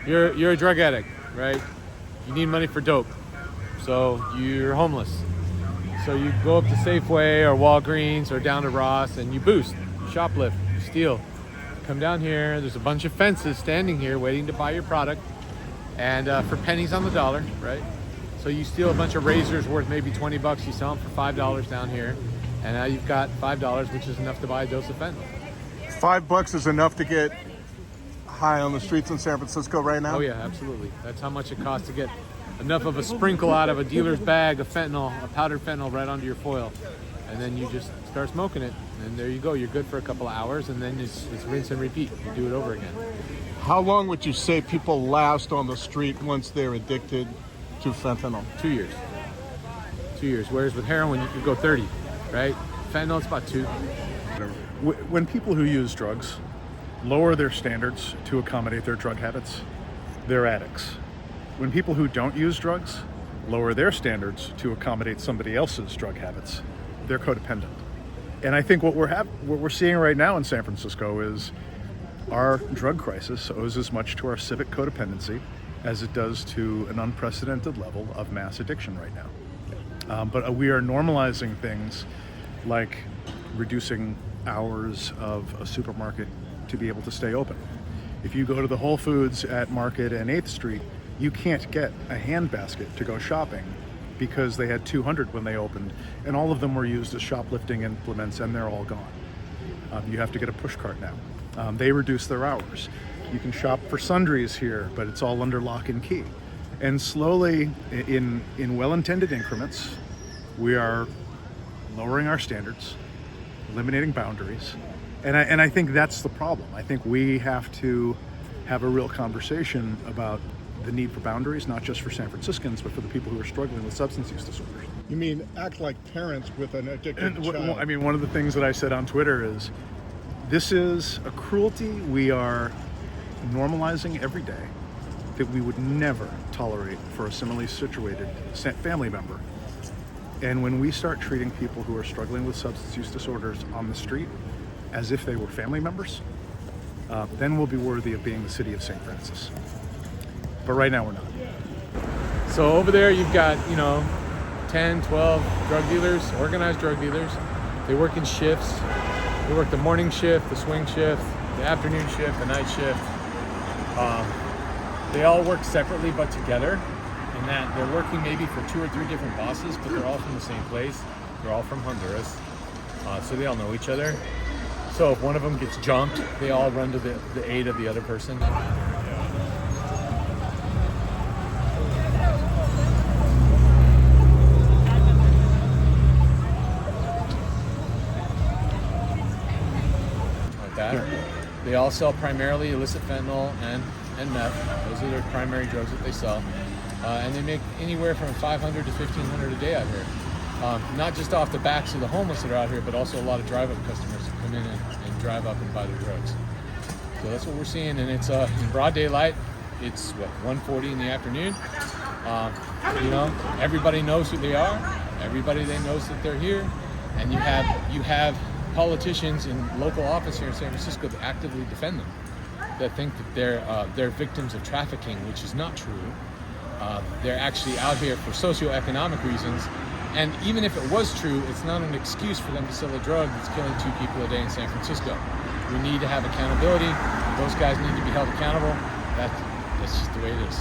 you're a drug addict, right? You need money for dope, so you're homeless. So you go up to Safeway or Walgreens or down to Ross and you boost, you shoplift, you steal. Come down here, there's a bunch of fences standing here waiting to buy your product, and for pennies on the dollar, right? So you steal a bunch of razors worth maybe 20 bucks, you sell them for $5 down here, and now you've got $5, which is enough to buy a dose of fentanyl. $5 is enough to get high on the streets in San Francisco right now? Oh yeah, absolutely. That's how much it costs to get enough of a sprinkle out of a dealer's bag of fentanyl, a powdered fentanyl, right onto your foil. And then you just start smoking it, and there you go. You're good for a couple of hours, and then it's rinse and repeat. You do it over again. How long would you say people last on the street once they're addicted to fentanyl? 2 years. 2 years. Whereas with heroin, you could go 30, right? Fentanyl, it's about 2. When people who use drugs lower their standards to accommodate their drug habits, they're addicts. When people who don't use drugs lower their standards to accommodate somebody else's drug habits, they're codependent. And I think what we're seeing right now in San Francisco is our drug crisis owes as much to our civic codependency as it does to an unprecedented level of mass addiction right now. But we are normalizing things like reducing hours of a supermarket to be able to stay open. If you go to the Whole Foods at Market and 8th Street, you can't get a handbasket to go shopping because they had 200 when they opened, and all of them were used as shoplifting implements, and they're all gone. You have to get a push cart now. They reduce their hours. You can shop for sundries here, but it's all under lock and key. And slowly, in well-intended increments, we are lowering our standards, eliminating boundaries, and I think that's the problem. I think we have to have a real conversation about the need for boundaries, not just for San Franciscans, but for the people who are struggling with substance use disorders. You mean act like parents with an addicted child? I mean, one of the things that I said on Twitter is, this is a cruelty we are normalizing every day that we would never tolerate for a similarly situated family member. And when we start treating people who are struggling with substance use disorders on the street as if they were family members, then we'll be worthy of being the city of St. Francis. But right now we're not. So over there you've got, 10, 12 drug dealers, organized drug dealers. They work in shifts. They work the morning shift, the swing shift, the afternoon shift, the night shift. They all work separately but together, in that they're working maybe for 2 or 3 different bosses, but they're all from the same place. They're all from Honduras, so they all know each other. So if one of them gets jumped, they all run to the aid of the other person. They all sell primarily illicit fentanyl and meth. Those are their primary drugs that they sell. And they make anywhere from $500 to $1,500 a day out here. Not just off the backs of the homeless that are out here, but also a lot of drive-up customers who come in and drive up and buy their drugs. So that's what we're seeing, and it's in broad daylight. It's 1:40 in the afternoon. Everybody knows who they are. Everybody knows that they're here, and you have politicians in local office here in San Francisco that actively defend them, that think that they're victims of trafficking, which is not true. They're actually out here for socioeconomic reasons, and even if it was true, it's not an excuse for them to sell a drug that's killing 2 people a day in San Francisco. We need to have accountability. Those guys need to be held accountable. That's just the way it is.